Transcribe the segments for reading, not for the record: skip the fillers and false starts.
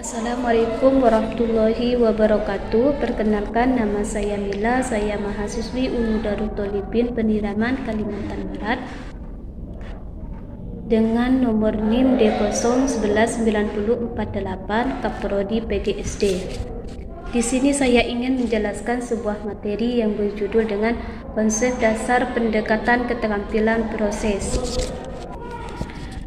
Assalamualaikum warahmatullahi wabarakatuh. Perkenalkan, nama saya Mila, saya mahasiswi UNU Darut Thalibin Peniraman, Kalimantan Barat dengan nomor NIM D0119048 Kaprodi PGSD. Di sini saya ingin menjelaskan sebuah materi yang berjudul dengan konsep dasar pendekatan keterampilan proses.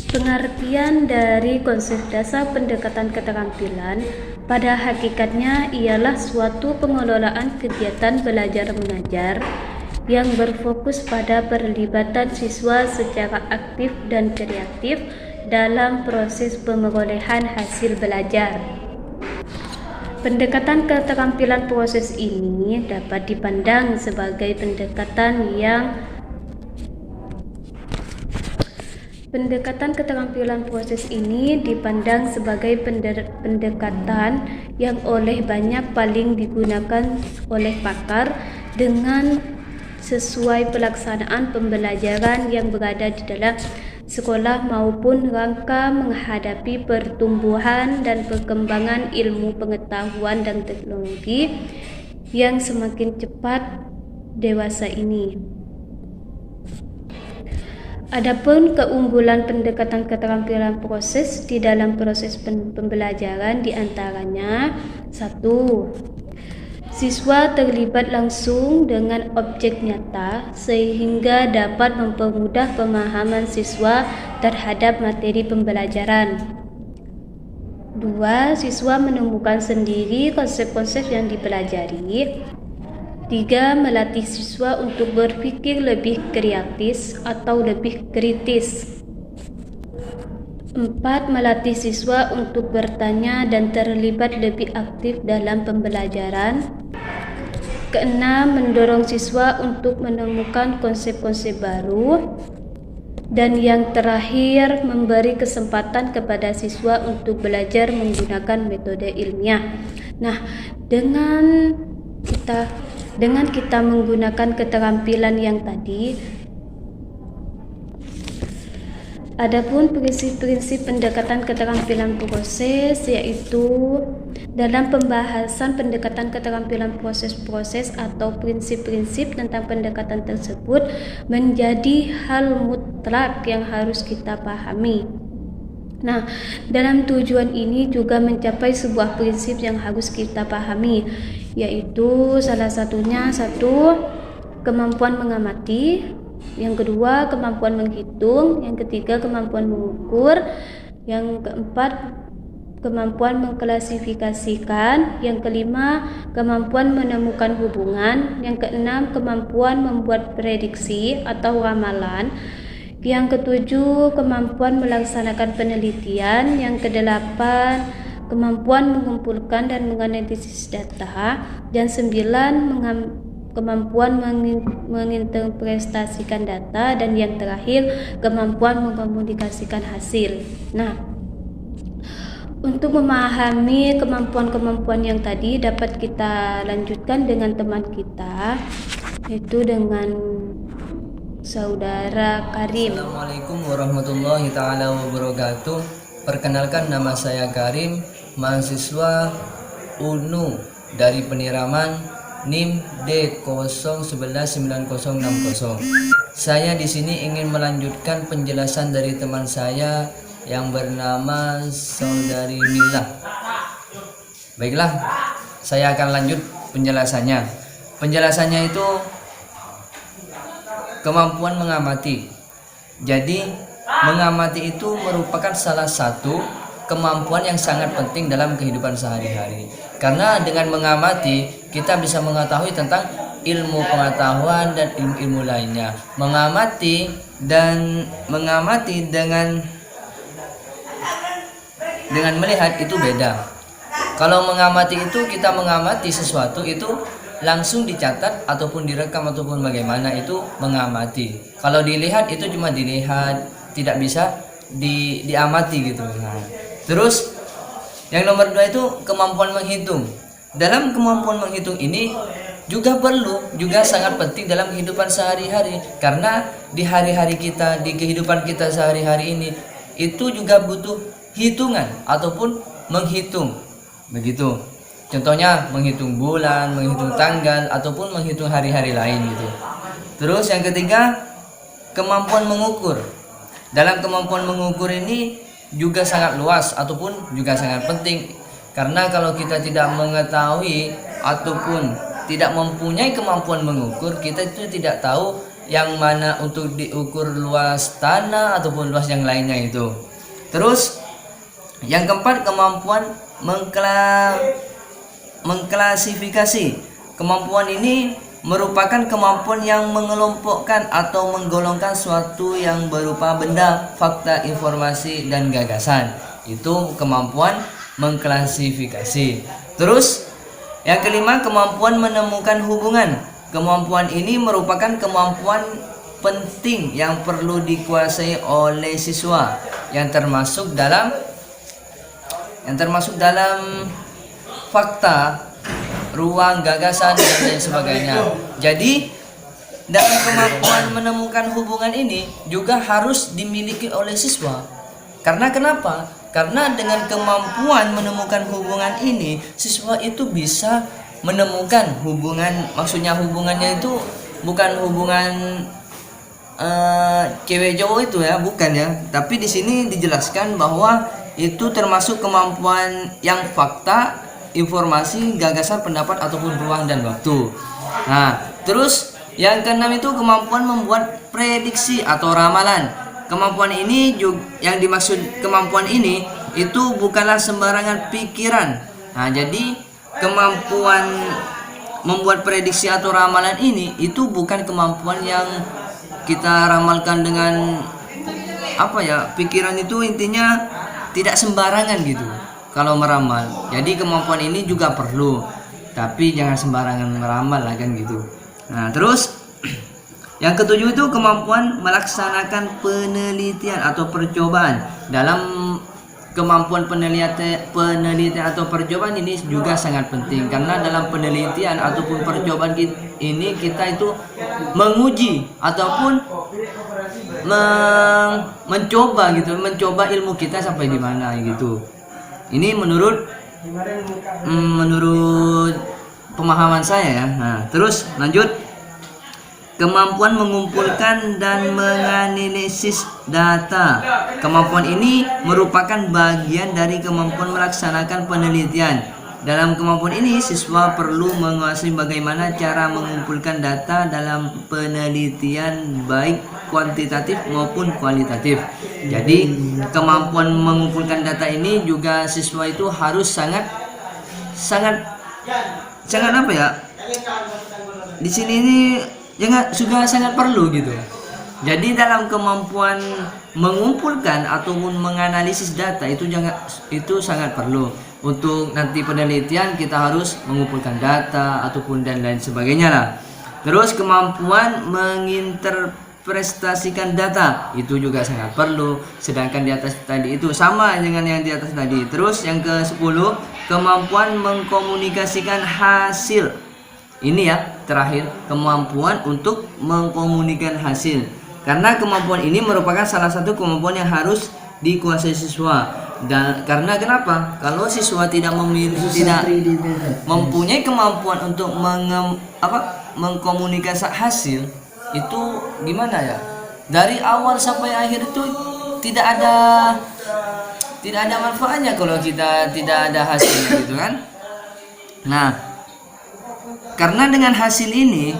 Pengertian dari konsep dasar pendekatan keterampilan pada hakikatnya ialah suatu pengelolaan kegiatan belajar mengajar yang berfokus pada perlibatan siswa secara aktif dan kreatif dalam proses pemerolehan hasil belajar. Pendekatan keterampilan proses ini dapat dipandang sebagai Pendekatan keterampilan proses ini dipandang sebagai pendekatan yang oleh banyak paling digunakan oleh pakar dengan sesuai pelaksanaan pembelajaran yang berada di dalam sekolah maupun rangka menghadapi pertumbuhan dan perkembangan ilmu pengetahuan dan teknologi yang semakin cepat dewasa ini. Adapun keunggulan pendekatan keterampilan proses di dalam proses pembelajaran diantaranya: 1. Siswa terlibat langsung dengan objek nyata sehingga dapat mempermudah pemahaman siswa terhadap materi pembelajaran. 2. Siswa menemukan sendiri konsep-konsep yang dipelajari. 3. Melatih siswa untuk berpikir lebih kreatif atau lebih kritis. 4. Melatih siswa untuk bertanya dan terlibat lebih aktif dalam pembelajaran. 6. Mendorong siswa untuk menemukan konsep-konsep baru. Dan yang terakhir, memberi kesempatan kepada siswa untuk belajar menggunakan metode ilmiah. Nah, dengan kita menggunakan keterampilan yang tadi, adapun prinsip-prinsip pendekatan keterampilan proses, yaitu dalam pembahasan pendekatan keterampilan proses-proses atau prinsip-prinsip tentang pendekatan tersebut menjadi hal mutlak yang harus kita pahami. Nah, dalam tujuan ini juga mencapai sebuah prinsip yang harus kita pahami, yaitu salah satunya: 1. Kemampuan mengamati, yang kedua kemampuan menghitung, yang ketiga kemampuan mengukur, yang keempat kemampuan mengklasifikasikan, yang kelima kemampuan menemukan hubungan, yang keenam kemampuan membuat prediksi atau ramalan, yang ketujuh kemampuan melaksanakan penelitian, yang kedelapan kemampuan mengumpulkan dan menganalisis data, dan 9 kemampuan menginterpretasikan data, dan yang terakhir kemampuan mengkomunikasikan hasil. Nah, untuk memahami kemampuan-kemampuan yang tadi dapat kita lanjutkan dengan teman kita, yaitu dengan Saudara Karim. Assalamualaikum warahmatullahi ta'ala wabarakatuh. Perkenalkan, nama saya Karim, mahasiswa UNU dari Peniraman, NIM D0119060. Saya di sini ingin melanjutkan penjelasan dari teman saya yang bernama Saudari Mila. Baiklah, saya akan lanjut penjelasannya. Penjelasannya itu kemampuan mengamati. Jadi, mengamati itu merupakan salah satu kemampuan yang sangat penting dalam kehidupan sehari-hari. Karena dengan mengamati, kita bisa mengetahui tentang ilmu pengetahuan dan ilmu lainnya. Mengamati dengan melihat itu beda. Kalau mengamati itu, kita mengamati sesuatu itu langsung dicatat ataupun direkam ataupun bagaimana, itu mengamati. Kalau dilihat itu cuma dilihat, tidak bisa diamati gitu. Nah, terus yang nomor 2 itu kemampuan menghitung. Dalam kemampuan menghitung ini juga perlu, juga sangat penting dalam kehidupan sehari-hari. Karena di hari-hari kita, di kehidupan kita sehari-hari ini, itu juga butuh hitungan ataupun menghitung. Begitu. Contohnya menghitung bulan, menghitung tanggal, ataupun menghitung hari-hari lain gitu. Terus yang ketiga, kemampuan mengukur. Dalam kemampuan mengukur ini juga sangat luas ataupun juga sangat penting. Karena kalau kita tidak mengetahui ataupun tidak mempunyai kemampuan mengukur, kita itu tidak tahu yang mana untuk diukur luas tanah ataupun luas yang lainnya itu. Terus yang keempat, kemampuan mengklasifikasi. Kemampuan ini merupakan kemampuan yang mengelompokkan atau menggolongkan suatu yang berupa benda, fakta, informasi, dan gagasan. Itu kemampuan mengklasifikasi. Terus yang kelima, kemampuan menemukan hubungan. Kemampuan ini merupakan kemampuan penting yang perlu dikuasai oleh siswa yang termasuk dalam fakta, ruang, gagasan, dan lain sebagainya. Jadi dalam kemampuan menemukan hubungan ini juga harus dimiliki oleh siswa. Karena kenapa? Karena dengan kemampuan menemukan hubungan ini, siswa itu bisa menemukan hubungan. Maksudnya hubungannya itu bukan hubungan cewek cowok itu ya, bukan ya. Tapi di sini dijelaskan bahwa itu termasuk kemampuan yang fakta, informasi, gagasan, pendapat, ataupun ruang dan waktu. Nah, terus yang keenam itu kemampuan membuat prediksi atau ramalan. Kemampuan ini juga, yang dimaksud kemampuan ini itu bukanlah sembarangan pikiran. Nah, jadi kemampuan membuat prediksi atau ramalan ini itu bukan kemampuan yang kita ramalkan dengan pikiran itu intinya tidak sembarangan gitu kalau meramal. Jadi kemampuan ini juga perlu, tapi jangan sembarangan meramal lah kan gitu. Nah, terus yang ketujuh itu kemampuan melaksanakan penelitian atau percobaan. Dalam kemampuan penelitian atau percobaan ini juga sangat penting, karena dalam penelitian ataupun percobaan ini kita itu menguji ataupun mencoba ilmu kita sampai di mana gitu. Ini menurut pemahaman saya ya. Nah, terus lanjut. Kemampuan mengumpulkan dan menganalisis data. Kemampuan ini merupakan bagian dari kemampuan melaksanakan penelitian. Dalam kemampuan ini, siswa perlu menguasai bagaimana cara mengumpulkan data dalam penelitian, baik kuantitatif maupun kualitatif. Jadi, kemampuan mengumpulkan data ini juga siswa itu harus sangat di sini ini juga sangat perlu gitu. Jadi dalam kemampuan mengumpulkan ataupun menganalisis data itu sangat perlu. Untuk nanti penelitian kita harus mengumpulkan data ataupun dan lain sebagainya lah. Terus kemampuan menginterpretasikan data itu juga sangat perlu. Sedangkan di atas tadi itu sama dengan yang di atas tadi. Terus yang ke-10, kemampuan mengkomunikasikan hasil. Ini ya terakhir, kemampuan untuk mengkomunikasikan hasil. Karena kemampuan ini merupakan salah satu kemampuan yang harus dikuasai siswa. Dan karena kenapa? Kalau siswa tidak mempunyai kemampuan untuk mengkomunikasikan hasil, itu gimana ya? Dari awal sampai akhir itu tidak ada manfaatnya kalau kita tidak ada hasil gitu kan. Nah, karena dengan hasil ini,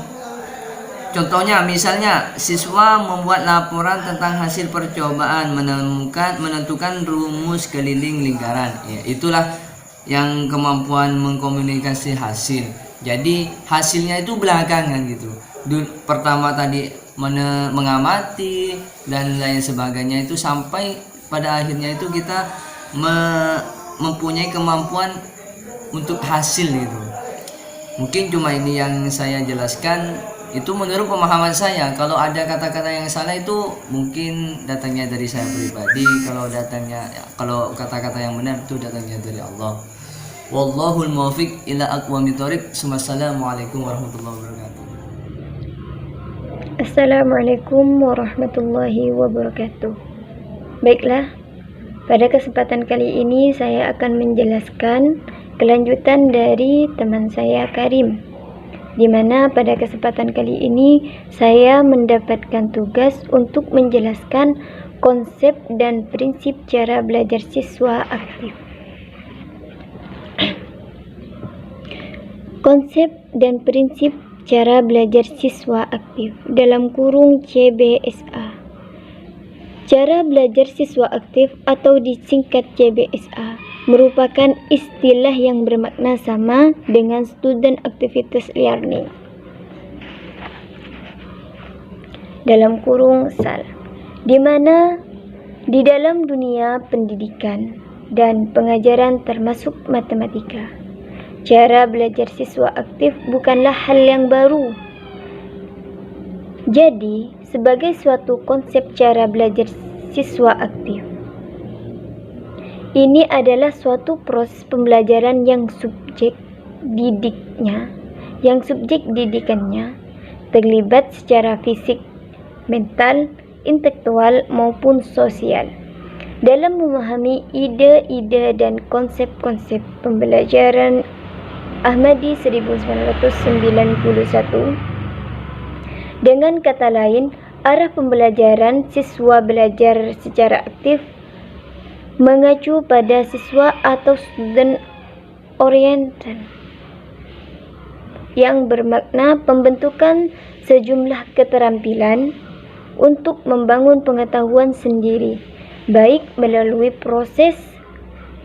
contohnya misalnya siswa membuat laporan tentang hasil percobaan, menentukan rumus keliling lingkaran. Ya, itulah yang kemampuan mengkomunikasi hasil. Jadi hasilnya itu belakangan gitu. Pertama tadi mengamati dan lain sebagainya, itu sampai pada akhirnya itu kita mempunyai kemampuan untuk hasil gitu. Mungkin cuma ini yang saya jelaskan, itu menurut pemahaman saya. Kalau ada kata-kata yang salah itu mungkin datangnya dari saya pribadi. Kalau kata-kata yang benar itu datangnya dari Allah. Wallahul muwaffiq ila aqwamit thoriq. Wassalamualaikum warahmatullahi wabarakatuh. Assalamualaikum warahmatullahi wabarakatuh. Baiklah, pada kesempatan kali ini saya akan menjelaskan kelanjutan dari teman saya Karim, di mana pada kesempatan kali ini saya mendapatkan tugas untuk menjelaskan konsep dan prinsip cara belajar siswa aktif. Konsep dan prinsip cara belajar siswa aktif dalam kurung CBSA. Cara belajar siswa aktif atau disingkat CBSA merupakan istilah yang bermakna sama dengan student activities learning dalam kurung SAL, di mana di dalam dunia pendidikan dan pengajaran termasuk matematika, cara belajar siswa aktif bukanlah hal yang baru. Jadi, sebagai suatu konsep cara belajar siswa aktif, ini adalah suatu proses pembelajaran yang subjek didikannya terlibat secara fisik, mental, intelektual maupun sosial dalam memahami ide-ide dan konsep-konsep pembelajaran Ahmadi 1991. Dengan kata lain, arah pembelajaran siswa belajar secara aktif mengacu pada siswa atau student oriented, yang bermakna pembentukan sejumlah keterampilan untuk membangun pengetahuan sendiri, baik melalui proses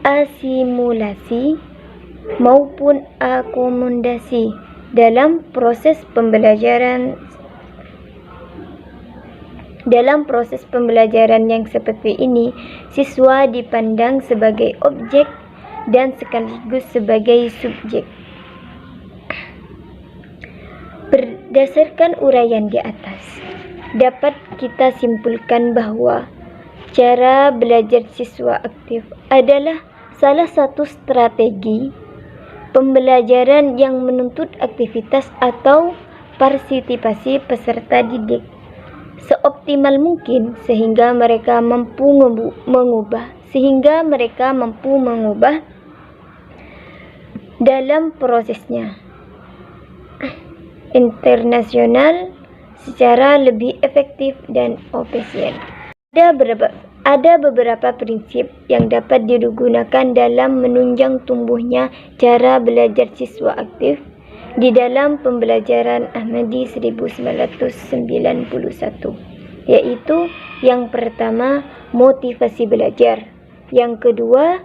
asimilasi maupun akomodasi. Dalam proses pembelajaran yang seperti ini, siswa dipandang sebagai objek dan sekaligus sebagai subjek. Berdasarkan uraian di atas, dapat kita simpulkan bahwa cara belajar siswa aktif adalah salah satu strategi pembelajaran yang menuntut aktivitas atau partisipasi peserta didik seoptimal mungkin sehingga mereka mampu mengubah dalam prosesnya internasional secara lebih efektif dan efisien. Ada beberapa prinsip yang dapat digunakan dalam menunjang tumbuhnya cara belajar siswa aktif di dalam pembelajaran Ahmadi 1991, yaitu yang pertama, motivasi belajar, yang kedua,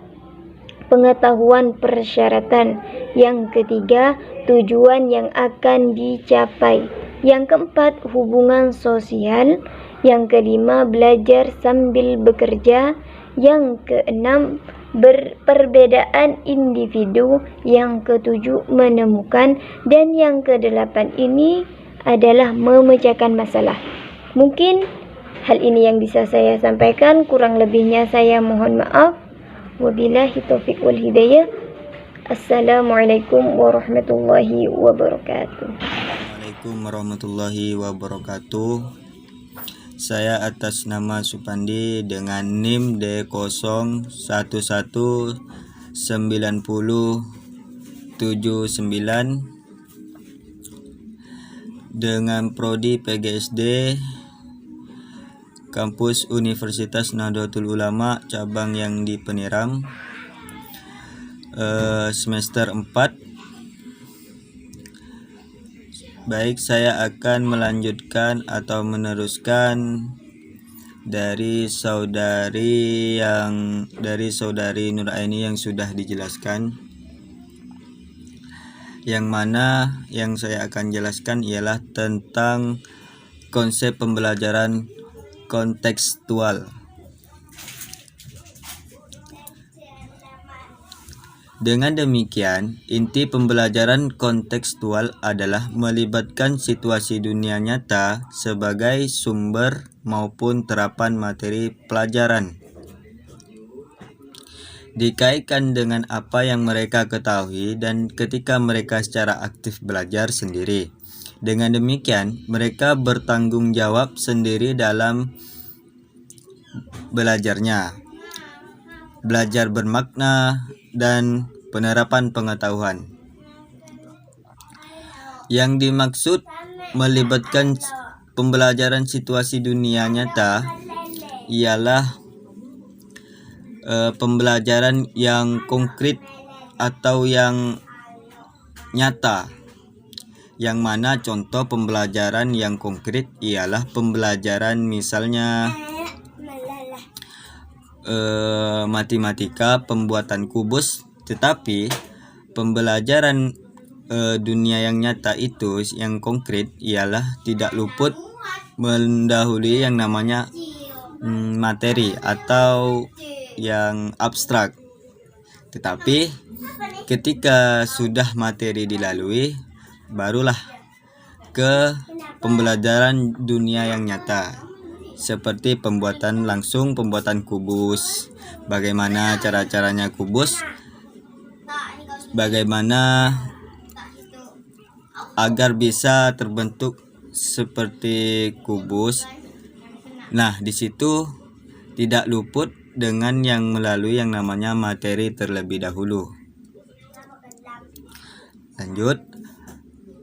pengetahuan persyaratan, yang ketiga, tujuan yang akan dicapai, yang keempat, hubungan sosial, yang kelima, belajar sambil bekerja, yang keenam, perbedaan individu, yang ketujuh, menemukan, dan yang kedelapan ini adalah memecahkan masalah. Mungkin hal ini yang bisa saya sampaikan, kurang lebihnya saya mohon maaf. Wabillahi taufiq wal hidayah. Assalamualaikum warahmatullahi wabarakatuh. Assalamualaikum warahmatullahi wabarakatuh. Saya atas nama Supandi dengan NIM D01199079 dengan prodi PGSD Kampus Universitas Nahdlatul Ulama cabang yang di Peniram, semester 4. Baik, saya akan melanjutkan atau meneruskan dari saudari Nuraini yang sudah dijelaskan. Yang mana yang saya akan jelaskan ialah tentang konsep pembelajaran kontekstual. Dengan demikian, inti pembelajaran kontekstual adalah melibatkan situasi dunia nyata sebagai sumber maupun terapan materi pelajaran. dikaitkan dengan apa yang mereka ketahui dan ketika mereka secara aktif belajar sendiri. Dengan demikian, mereka bertanggung jawab sendiri dalam belajarnya. Belajar bermakna dan penerapan pengetahuan. Yang dimaksud melibatkan pembelajaran situasi dunia nyata ialah pembelajaran yang konkret atau yang nyata, yang mana contoh pembelajaran yang konkret ialah pembelajaran misalnya matematika, pembuatan kubus. Tetapi pembelajaran dunia yang nyata itu yang konkret ialah tidak luput mendahului yang namanya materi atau yang abstrak. Tetapi ketika sudah materi dilalui, barulah ke pembelajaran dunia yang nyata, seperti pembuatan langsung, pembuatan kubus, bagaimana cara-caranya kubus, bagaimana agar bisa terbentuk seperti kubus. Nah, di situ tidak luput dengan yang melalui yang namanya materi terlebih dahulu. Lanjut,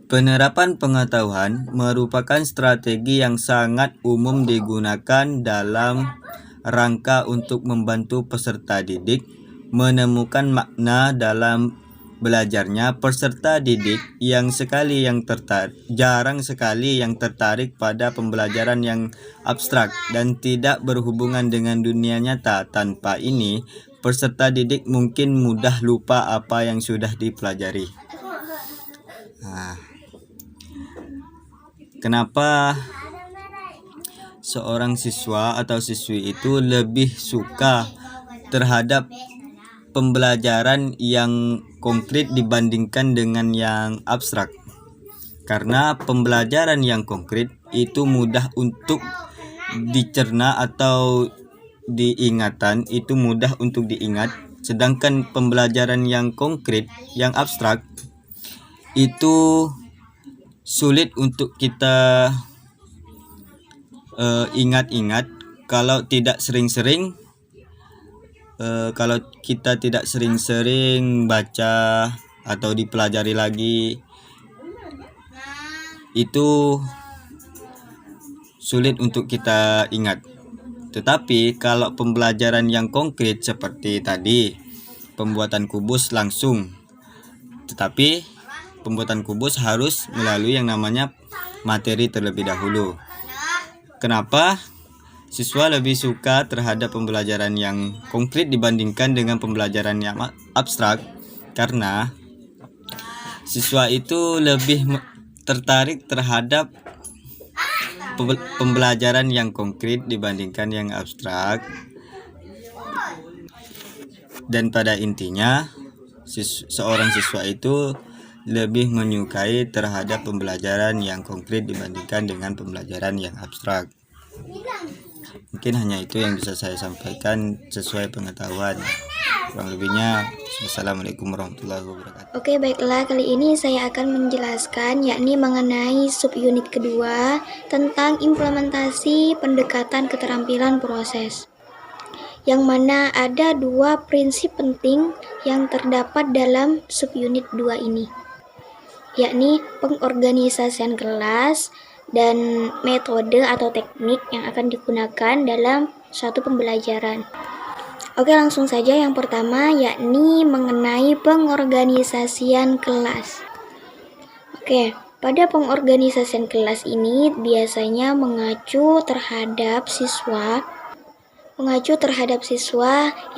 penerapan pengetahuan merupakan strategi yang sangat umum digunakan dalam rangka untuk membantu peserta didik menemukan makna dalam belajarnya. Peserta didik jarang sekali yang tertarik pada pembelajaran yang abstrak dan tidak berhubungan dengan dunia nyata. Tanpa ini, peserta didik mungkin mudah lupa apa yang sudah dipelajari. Kenapa seorang siswa atau siswi itu lebih suka terhadap pembelajaran yang konkret dibandingkan dengan yang abstrak? Karena pembelajaran yang konkret itu mudah untuk dicerna atau diingatan, itu mudah untuk diingat. Sedangkan pembelajaran yang konkret, yang abstrak, itu sulit untuk kita ingat-ingat kalau tidak sering-sering. Kalau kita tidak sering-sering baca atau dipelajari lagi, itu sulit untuk kita ingat. Tetapi kalau pembelajaran yang konkret seperti tadi, pembuatan kubus langsung, tetapi pembuatan kubus harus melalui yang namanya materi terlebih dahulu. Kenapa siswa lebih suka terhadap pembelajaran yang konkret dibandingkan dengan pembelajaran yang abstrak? Karena siswa itu lebih tertarik terhadap pembelajaran yang konkret dibandingkan yang abstrak. Dan pada intinya, seorang siswa itu lebih menyukai terhadap pembelajaran yang konkret dibandingkan dengan pembelajaran yang abstrak. Mungkin hanya itu yang bisa saya sampaikan sesuai pengetahuan. Kurang lebihnya, wassalamualaikum warahmatullahi wabarakatuh. Oke, baiklah, kali ini saya akan menjelaskan yakni mengenai subunit kedua tentang implementasi pendekatan keterampilan proses, yang mana ada dua prinsip penting yang terdapat dalam subunit 2 ini, yakni pengorganisasian kelas dan metode atau teknik yang akan digunakan dalam suatu pembelajaran. Oke, langsung saja. Yang pertama yakni mengenai pengorganisasian kelas. Oke, pada pengorganisasian kelas ini biasanya mengacu terhadap siswa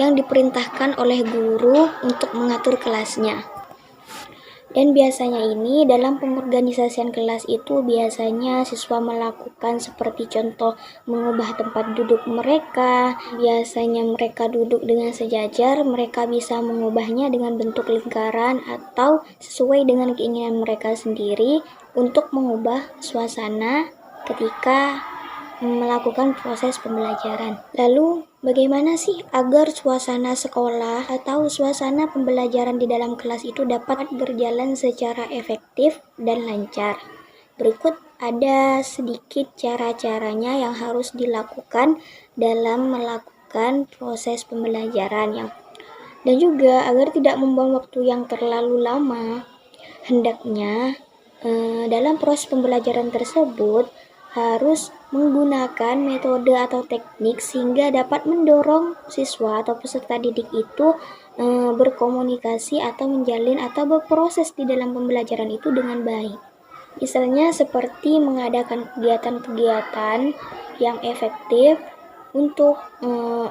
yang diperintahkan oleh guru untuk mengatur kelasnya. Dan biasanya ini dalam pengorganisasian kelas itu biasanya siswa melakukan seperti contoh mengubah tempat duduk mereka. Biasanya mereka duduk dengan sejajar, mereka bisa mengubahnya dengan bentuk lingkaran atau sesuai dengan keinginan mereka sendiri untuk mengubah suasana ketika melakukan proses pembelajaran. Lalu, bagaimana sih agar suasana sekolah atau suasana pembelajaran di dalam kelas itu dapat berjalan secara efektif dan lancar? Berikut ada sedikit cara-caranya yang harus dilakukan dalam melakukan proses pembelajaran dan juga agar tidak membuang waktu yang terlalu lama. Hendaknya dalam proses pembelajaran tersebut harus menggunakan metode atau teknik sehingga dapat mendorong siswa atau peserta didik itu berkomunikasi atau menjalin atau berproses di dalam pembelajaran itu dengan baik. Misalnya seperti mengadakan kegiatan-kegiatan yang efektif untuk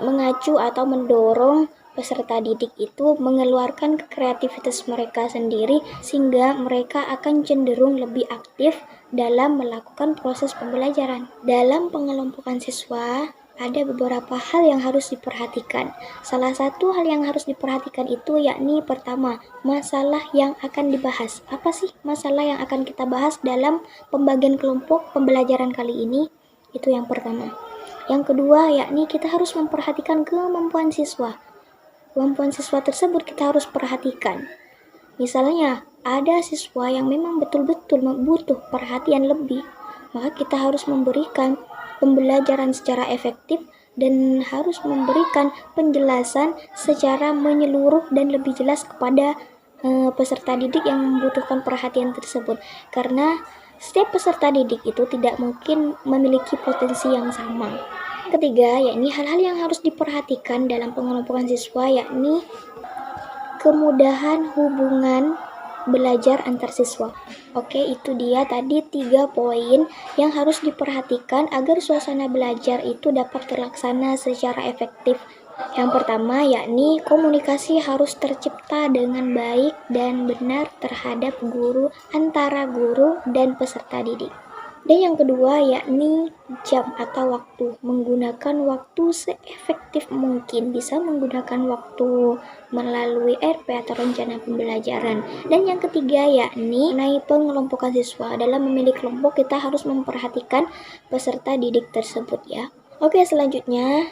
mengacu atau mendorong peserta didik itu mengeluarkan kreativitas mereka sendiri sehingga mereka akan cenderung lebih aktif dalam melakukan proses pembelajaran. Dalam pengelompokan siswa, ada beberapa hal yang harus diperhatikan. Salah satu hal yang harus diperhatikan itu yakni pertama, masalah yang akan dibahas. Apa sih masalah yang akan kita bahas dalam pembagian kelompok pembelajaran kali ini? Itu yang pertama. Yang kedua, yakni kita harus memperhatikan kemampuan siswa. Kemampuan siswa tersebut kita harus perhatikan. Misalnya, ada siswa yang memang betul-betul butuh perhatian lebih, maka kita harus memberikan pembelajaran secara efektif dan harus memberikan penjelasan secara menyeluruh dan lebih jelas kepada peserta didik yang membutuhkan perhatian tersebut. Karena setiap peserta didik itu tidak mungkin memiliki potensi yang sama. Ketiga, yakni hal-hal yang harus diperhatikan dalam pengelompokan siswa, yakni kemudahan hubungan belajar antar siswa. Oke, itu dia tadi 3 poin yang harus diperhatikan agar suasana belajar itu dapat terlaksana secara efektif. Yang pertama, yakni komunikasi harus tercipta dengan baik dan benar terhadap guru, antara guru dan peserta didik. Dan yang kedua, yakni jam atau waktu. Menggunakan waktu seefektif mungkin, bisa menggunakan waktu melalui RP atau rencana pembelajaran. Dan yang ketiga, yakni mengenai pengelompokan siswa. Dalam memilih kelompok, kita harus memperhatikan peserta didik tersebut ya. Oke, selanjutnya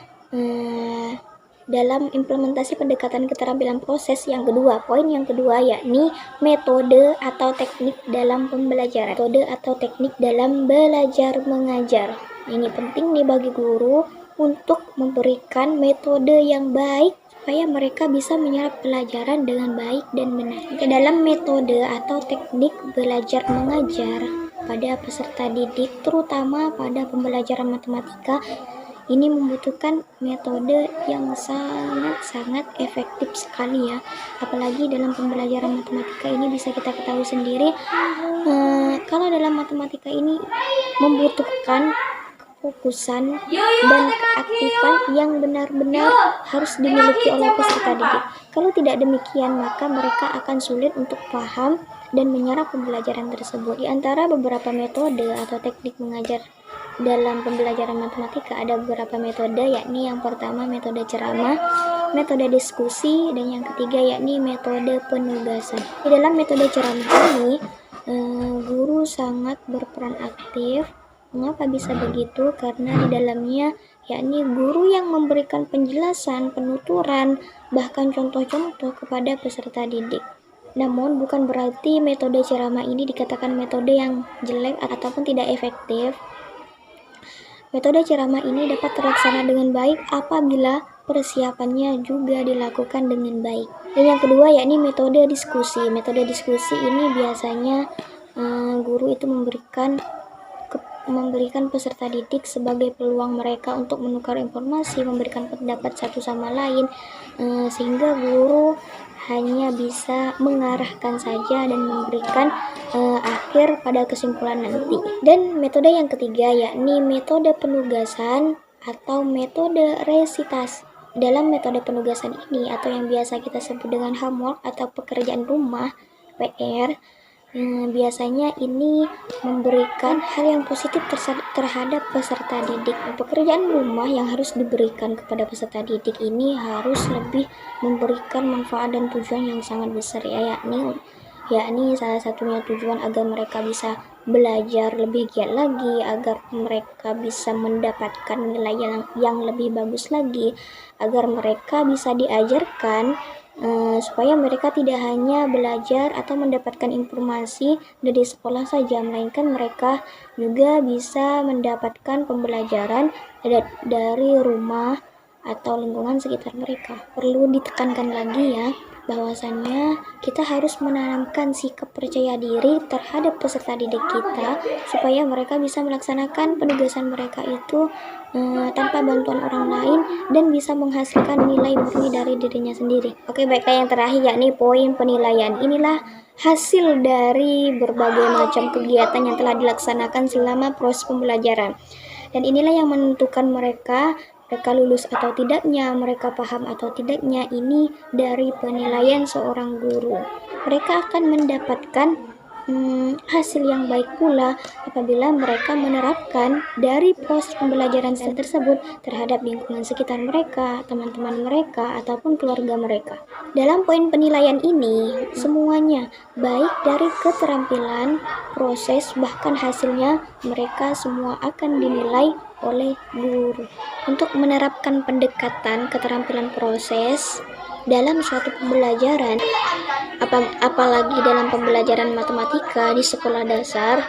dalam implementasi pendekatan keterampilan proses yang kedua, poin yang kedua yakni metode atau teknik dalam pembelajaran. Metode atau teknik dalam belajar mengajar. Ini penting nih bagi guru untuk memberikan metode yang baik supaya mereka bisa menyerap pelajaran dengan baik dan benar. Dalam metode atau teknik belajar mengajar pada peserta didik, terutama pada pembelajaran matematika, ini membutuhkan metode yang sangat-sangat efektif sekali ya. Apalagi dalam pembelajaran matematika ini bisa kita ketahui sendiri, kalau dalam matematika ini membutuhkan kefokusan dan keaktifan yang benar-benar harus dimiliki oleh peserta didik. Kalau tidak demikian, maka mereka akan sulit untuk paham dan menyerap pembelajaran tersebut. Di antara beberapa metode atau teknik mengajar dalam pembelajaran matematika ada beberapa metode, yakni yang pertama metode ceramah, metode diskusi, dan yang ketiga yakni metode penugasan. Di dalam metode ceramah ini guru sangat berperan aktif. Mengapa bisa begitu? Karena di dalamnya yakni guru yang memberikan penjelasan, penuturan, bahkan contoh-contoh kepada peserta didik. Namun bukan berarti metode ceramah ini dikatakan metode yang jelek ataupun tidak efektif. Metode ceramah ini dapat terlaksana dengan baik apabila persiapannya juga dilakukan dengan baik. Dan yang kedua yakni metode diskusi. Metode diskusi ini biasanya guru itu memberikan peserta didik sebagai peluang mereka untuk menukar informasi, memberikan pendapat satu sama lain, sehingga guru hanya bisa mengarahkan saja dan memberikan akhir pada kesimpulan nanti. Dan metode yang ketiga yakni metode penugasan atau metode resitasi. Dalam metode penugasan ini atau yang biasa kita sebut dengan homework atau pekerjaan rumah PR, biasanya ini memberikan hal yang positif terhadap peserta didik. Pekerjaan rumah yang harus diberikan kepada peserta didik ini harus lebih memberikan manfaat dan tujuan yang sangat besar ya, yakni yakni salah satunya tujuan agar mereka bisa belajar lebih giat lagi, agar mereka bisa mendapatkan nilai yang lebih bagus lagi, agar mereka bisa diajarkan supaya mereka tidak hanya belajar atau mendapatkan informasi dari sekolah saja, melainkan mereka juga bisa mendapatkan pembelajaran dari rumah atau lingkungan sekitar mereka. Perlu ditekankan lagi ya, bahwasannya kita harus menanamkan sikap percaya diri terhadap peserta didik kita supaya mereka bisa melaksanakan penugasan mereka itu tanpa bantuan orang lain dan bisa menghasilkan nilai murni dari dirinya sendiri. Oke, baiklah, yang terakhir yakni poin penilaian. Inilah hasil dari berbagai macam kegiatan yang telah dilaksanakan selama proses pembelajaran. Dan inilah yang menentukan mereka lulus atau tidaknya, mereka paham atau tidaknya, ini dari penilaian seorang guru. Mereka akan mendapatkan hasil yang baik pula apabila mereka menerapkan dari proses pembelajaran tersebut terhadap lingkungan sekitar mereka, teman-teman mereka, ataupun keluarga mereka. Dalam poin penilaian ini, semuanya, baik dari keterampilan, proses, bahkan hasilnya, mereka semua akan dinilai oleh guru. Untuk menerapkan pendekatan keterampilan proses dalam suatu pembelajaran, apalagi dalam pembelajaran matematika di sekolah dasar,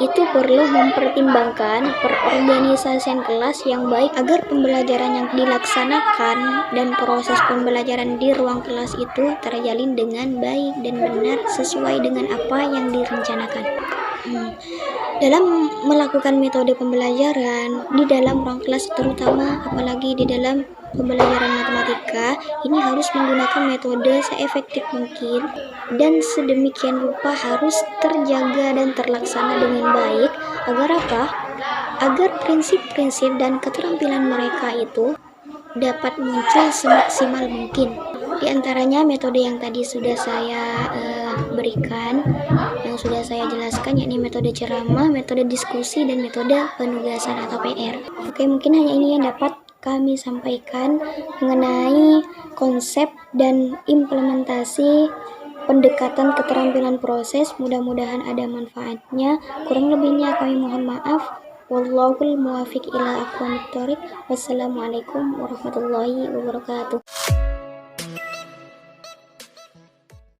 itu perlu mempertimbangkan perorganisasian kelas yang baik agar pembelajaran yang dilaksanakan dan proses pembelajaran di ruang kelas itu terjalin dengan baik dan benar sesuai dengan apa yang direncanakan. Dalam melakukan metode pembelajaran di dalam ruang kelas, terutama apalagi di dalam pembelajaran matematika, ini harus menggunakan metode seefektif mungkin dan sedemikian rupa harus terjaga dan terlaksana dengan baik. Agar apa? Agar prinsip-prinsip dan keterampilan mereka itu dapat muncul semaksimal mungkin. Di antaranya metode yang tadi sudah saya berikan, yang sudah saya jelaskan, yakni metode ceramah, metode diskusi, dan metode penugasan atau PR. Oke, mungkin hanya ini yang dapat kami sampaikan mengenai konsep dan implementasi pendekatan keterampilan proses. Mudah-mudahan ada manfaatnya. Kurang lebihnya kami mohon maaf. Wallahul muwaffiq ila aqwamit thoriq. Wassalamualaikum warahmatullahi wabarakatuh.